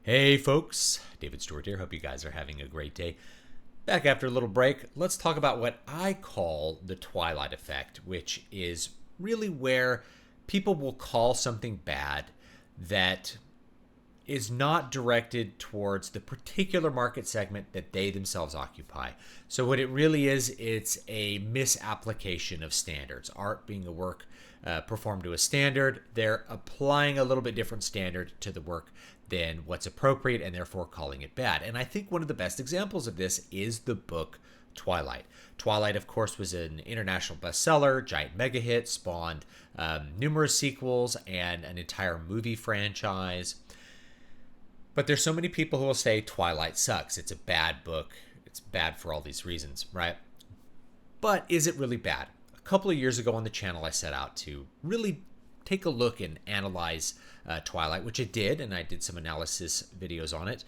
Hey folks, David Stewart here. Hope you guys are having a great day. Back after a little break, let's talk about what I call the Twilight Effect, which is really where people will call something bad that is not directed towards the particular market segment that they themselves occupy. So what it really is, it's a misapplication of standards. Art being a work performed to a standard, they're applying a little bit different standard to the work than what's appropriate and therefore calling it bad. And I think one of the best examples of this is the book Twilight. Twilight, of course, was an international bestseller, giant mega hit, spawned numerous sequels and an entire movie franchise. But there's so many people who will say Twilight sucks. It's a bad book. It's bad for all these reasons, right? But is it really bad? A couple of years ago on the channel, I set out to really take a look and analyze Twilight, which I did, and I did some analysis videos on it.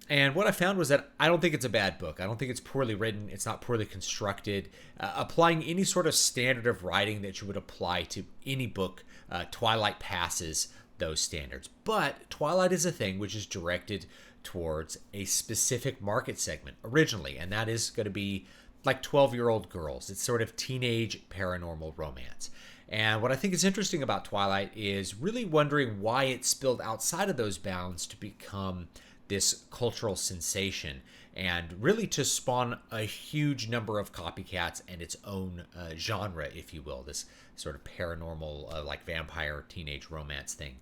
And what I found was that I don't think it's a bad book. I don't think it's poorly written. It's not poorly constructed. Applying any sort of standard of writing that you would apply to any book, Twilight passes those standards. But Twilight is a thing which is directed towards a specific market segment originally, and that is going to be like 12-year-old girls. It's sort of teenage paranormal romance. And what I think is interesting about Twilight is really wondering why it spilled outside of those bounds to become this cultural sensation and really to spawn a huge number of copycats and its own genre, if you will, this sort of paranormal, like vampire teenage romance thing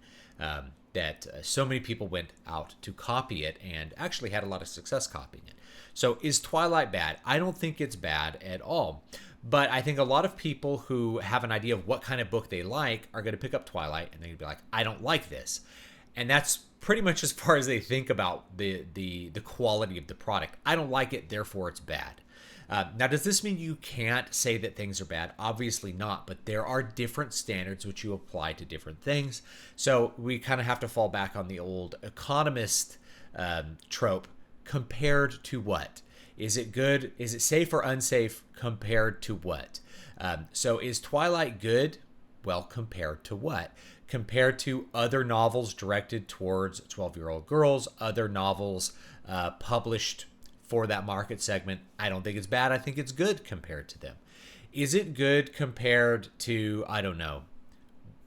that so many people went out to copy it and actually had a lot of success copying it. So is Twilight bad? I don't think it's bad at all. But I think a lot of people who have an idea of what kind of book they like are going to pick up Twilight and they're going to be like, I don't like this. And that's pretty much as far as they think about the quality of the product. I don't like it, therefore it's bad. Now, does this mean you can't say that things are bad? Obviously not, but there are different standards which you apply to different things. So we kind of have to fall back on the old economist trope. Compared to what? Is it good? Is it safe or unsafe compared to what? So is Twilight good? Well, compared to what? Compared to other novels directed towards 12-year-old girls, other novels published for that market segment, I don't think it's bad. I think it's good compared to them. Is it good compared to, I don't know,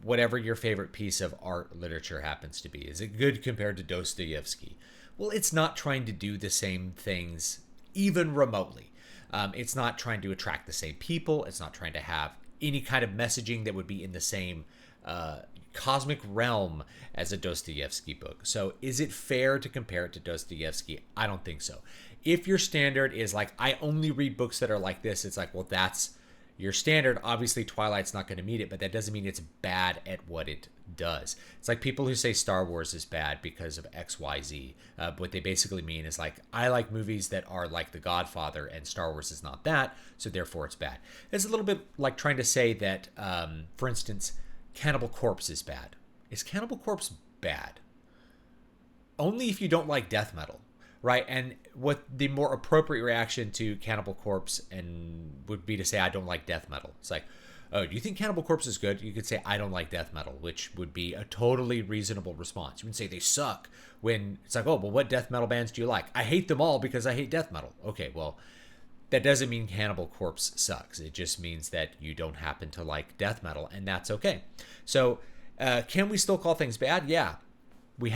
whatever your favorite piece of art literature happens to be? Is it good compared to Dostoevsky? Well, it's not trying to do the same things even remotely. It's not trying to attract the same people. It's not trying to have any kind of messaging that would be in the same cosmic realm as a Dostoevsky book. So is it fair to compare it to Dostoevsky? I don't think so. If your standard is like, I only read books that are like this, it's like, well, that's your standard. Obviously, Twilight's not going to meet it, but that doesn't mean it's bad at what it does. It's like people who say Star Wars is bad because of XYZ. What they basically mean is like, I like movies that are like The Godfather and Star Wars is not that, so therefore it's bad. It's a little bit like trying to say that, for instance, Cannibal Corpse is bad. Is Cannibal Corpse bad? Only if you don't like death metal, right? And what the more appropriate reaction to Cannibal Corpse and would be to say, I don't like death metal. It's like, oh, do you think Cannibal Corpse is good? You could say, I don't like death metal, which would be a totally reasonable response. You would say they suck when it's like, oh, well, what death metal bands do you like? I hate them all because I hate death metal. Okay, well, that doesn't mean Cannibal Corpse sucks. It just means that you don't happen to like death metal, and that's okay. So can we still call things bad? Yeah. We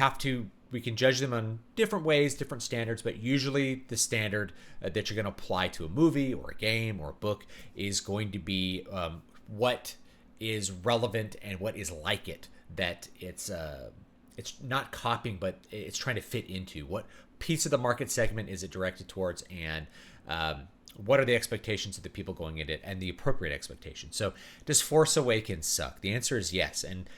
can judge them on different ways, different standards, but usually the standard that you're going to apply to a movie or a game or a book is going to be what is relevant and what is like it, that it's not copying, but it's trying to fit into. What piece of the market segment is it directed towards, and what are the expectations of the people going in it and the appropriate expectations? So does Force Awakens suck? The answer is yes. And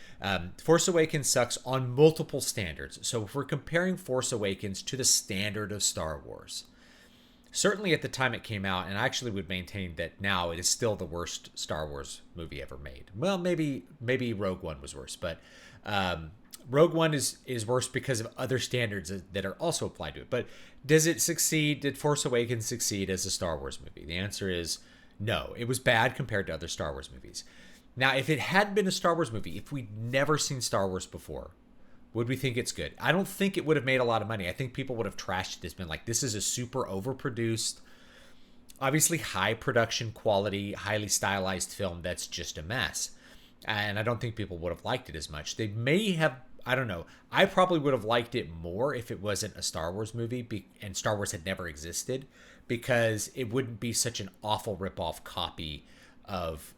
Force Awakens sucks on multiple standards. So if we're comparing Force Awakens to the standard of Star Wars, certainly at the time it came out, and I actually would maintain that now it is still the worst Star Wars movie ever made. Well, maybe Rogue One was worse, but Rogue One is worse because of other standards that are also applied to it. But does it succeed? Did Force Awakens succeed as a Star Wars movie? The answer is no. It was bad compared to other Star Wars movies. Now, if it had been a Star Wars movie, if we'd never seen Star Wars before, Would we think it's good? I don't think it would have made a lot of money. I think people would have trashed this, been like, this is a super overproduced, obviously high production quality, highly stylized film that's just a mess. And I don't think people would have liked it as much. They may have, I don't know. I probably would have liked it more if it wasn't a Star Wars movie and Star Wars had never existed, because it wouldn't be such an awful ripoff copy of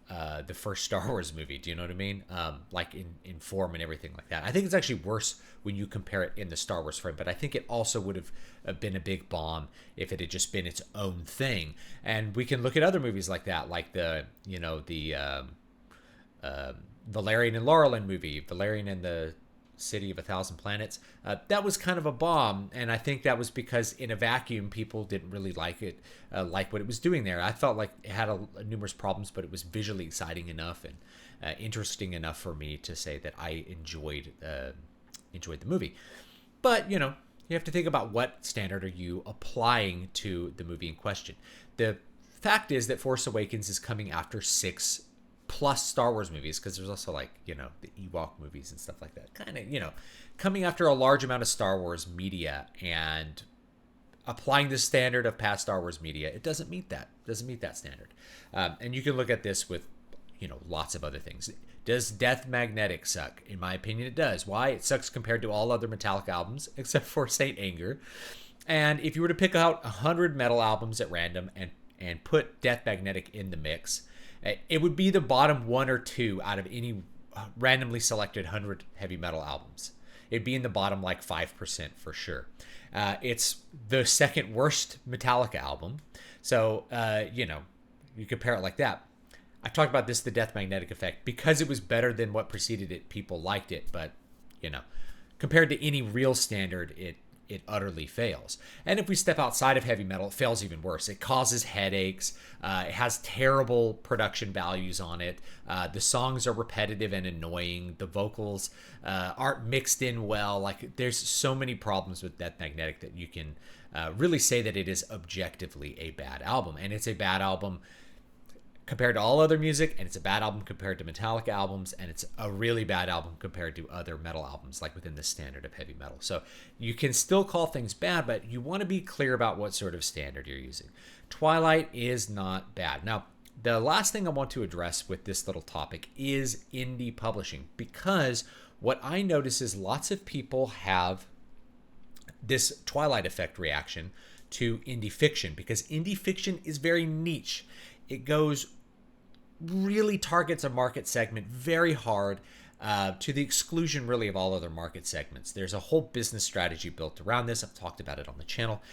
the first Star Wars movie. Do you know what I mean? Like in form and everything like that. I think it's actually worse when you compare it in the Star Wars frame, but I think it also would have been a big bomb if it had just been its own thing. And we can look at other movies like that, like the Valerian and Laurelin movie, Valerian and the City of a Thousand Planets. That was kind of a bomb, and I think that was because in a vacuum people didn't really like it, like what it was doing there. I felt like it had numerous problems, but it was visually exciting enough and interesting enough for me to say that I enjoyed the movie. But you have to think about what standard are you applying to the movie in question. The fact is that Force Awakens is coming after 6 plus Star Wars movies, because there's also like the Ewok movies and stuff like that, kind of coming after a large amount of Star Wars media and applying the standard of past Star Wars media. It doesn't meet that standard. And you can look at this with lots of other things. Does Death Magnetic suck? In my opinion, it does. Why? It sucks compared to all other Metallica albums except for Saint Anger. And if you were to pick out 100 metal albums at random and put Death Magnetic in the mix, it would be the bottom 1 or 2 out of any randomly selected 100 heavy metal albums. It'd be in the bottom like 5% for sure. It's the second worst Metallica album. So, you compare it like that. I've talked about this, the Death Magnetic Effect, because it was better than what preceded it. People liked it, but, compared to any real standard, it utterly fails. And if we step outside of heavy metal, it fails even worse. It causes headaches. It has terrible production values on it. The songs are repetitive and annoying. The vocals aren't mixed in well. Like, there's so many problems with Death Magnetic that you can really say that it is objectively a bad album. And it's a bad album compared to all other music, and it's a bad album compared to Metallica albums, and it's a really bad album compared to other metal albums, like within the standard of heavy metal. So you can still call things bad, but you want to be clear about what sort of standard you're using. Twilight is not bad. Now, the last thing I want to address with this little topic is indie publishing, because what I notice is lots of people have this Twilight Effect reaction to indie fiction, because indie fiction is very niche. It really targets a market segment very hard, to the exclusion really of all other market segments. There's a whole business strategy built around this. I've talked about it on the channel.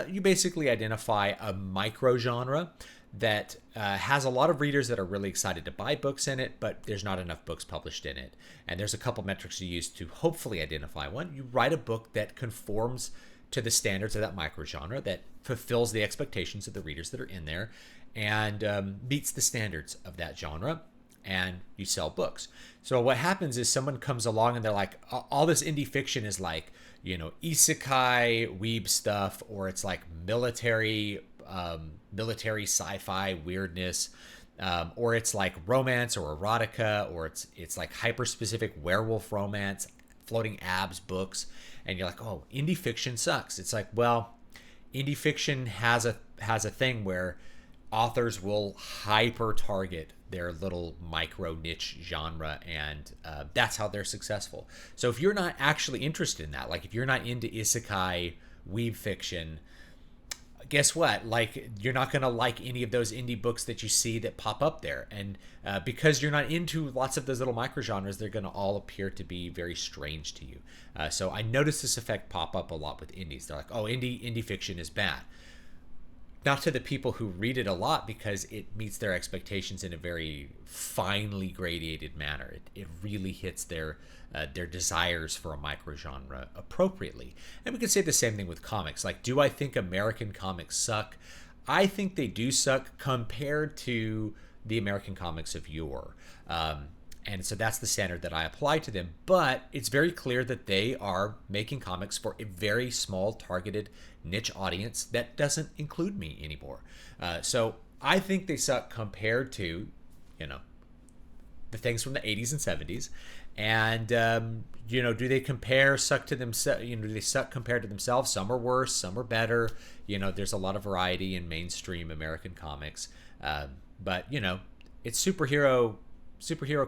You basically identify a micro genre that has a lot of readers that are really excited to buy books in it, but there's not enough books published in it. And there's a couple metrics you use to hopefully identify one. You write a book that conforms to the standards of that micro genre, that fulfills the expectations of the readers that are in there, and meets the standards of that genre, and you sell books. So what happens is someone comes along and they're like, all this indie fiction is like, isekai weeb stuff, or it's like military sci-fi weirdness, or it's like romance or erotica, or it's like hyper specific werewolf romance, floating abs books, and you're like, oh, indie fiction sucks. It's like, well, indie fiction has a thing where authors will hyper target their little micro niche genre, and that's how they're successful. So if you're not actually interested in that, like if you're not into isekai weeb fiction, guess what? Like, you're not going to like any of those indie books that you see that pop up there. And because you're not into lots of those little micro genres, they're going to all appear to be very strange to you. So I noticed this effect pop up a lot with indies. They're like, oh, indie fiction is bad. Not to the people who read it a lot, because it meets their expectations in a very finely gradated manner. It really hits their desires for a microgenre appropriately. And we could say the same thing with comics. Like, do I think American comics suck? I think they do suck compared to the American comics of yore. And so that's the standard that I apply to them. But it's very clear that they are making comics for a very small, targeted niche audience that doesn't include me anymore. So I think they suck compared to, the things from the 80s and 70s. And do they compare suck to themselves? Do they suck compared to themselves? Some are worse, some are better. There's a lot of variety in mainstream American comics. But it's superhero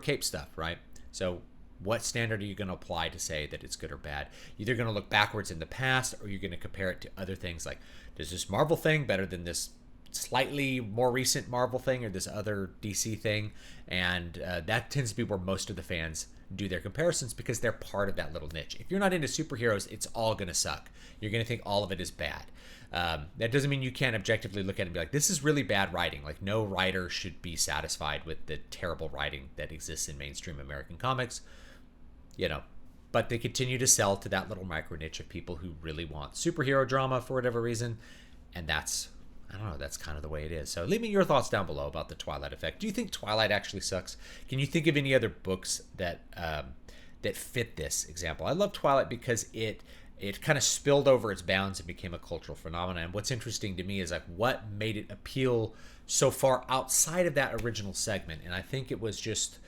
cape stuff, right? So what standard are you going to apply to say that it's good or bad? You're either going to look backwards in the past, or you're going to compare it to other things, like, does this Marvel thing better than this slightly more recent Marvel thing, or this other DC thing? And that tends to be where most of the fans do their comparisons, because they're part of that little niche. If you're not into superheroes, it's all going to suck. You're going to think all of it is bad. That doesn't mean you can't objectively look at it and be like, this is really bad writing. Like, no writer should be satisfied with the terrible writing that exists in mainstream American comics. But they continue to sell to that little micro niche of people who really want superhero drama for whatever reason. And that's kind of the way it is. So leave me your thoughts down below about the Twilight Effect. Do you think Twilight actually sucks? Can you think of any other books that fit this example? I love Twilight because it kind of spilled over its bounds and became a cultural phenomenon. And what's interesting to me is, like, what made it appeal so far outside of that original segment. And I think it was just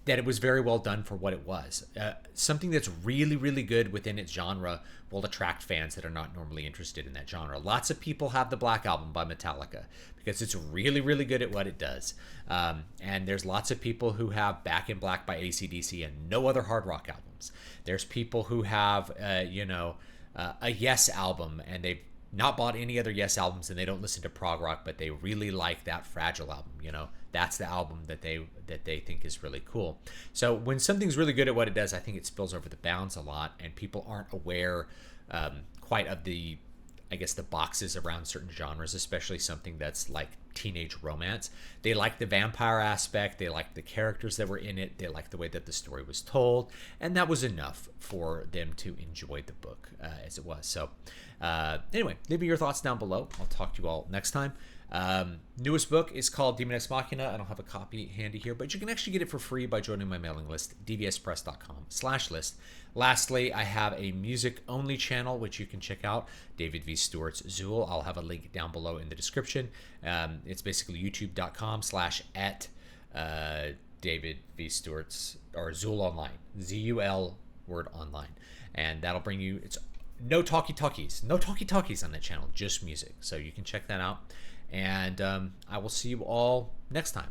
that it was very well done for what it was. Something that's really, really good within its genre will attract fans that are not normally interested in that genre. Lots of people have the Black Album by Metallica because it's really, really good at what it does. And there's lots of people who have Back in Black by AC/DC and no other hard rock albums. There's people who have, a Yes album, and they've not bought any other Yes albums, and they don't listen to prog rock, but they really like that Fragile album. That's the album that they think is really cool. So when something's really good at what it does, I think it spills over the bounds a lot, and people aren't aware quite of the boxes around certain genres, especially something that's like teenage romance. They like the vampire aspect, they like the characters that were in it, they like the way that the story was told, and that was enough for them to enjoy the book as it was. So anyway, leave me your thoughts down below. I'll talk to you all next time. Newest book is called Demon Ex Machina. I don't have a copy handy here, but you can actually get it for free by joining my mailing list, dvspress.com/list. Lastly, I have a music-only channel, which you can check out, David V. Stewart's Zool. I'll have a link down below in the description. It's basically youtube.com/at David V. Stewart's, or Zool Online, ZUL word online. And that'll bring you, it's no talkie-talkies on that channel, just music. So you can check that out. And I will see you all next time.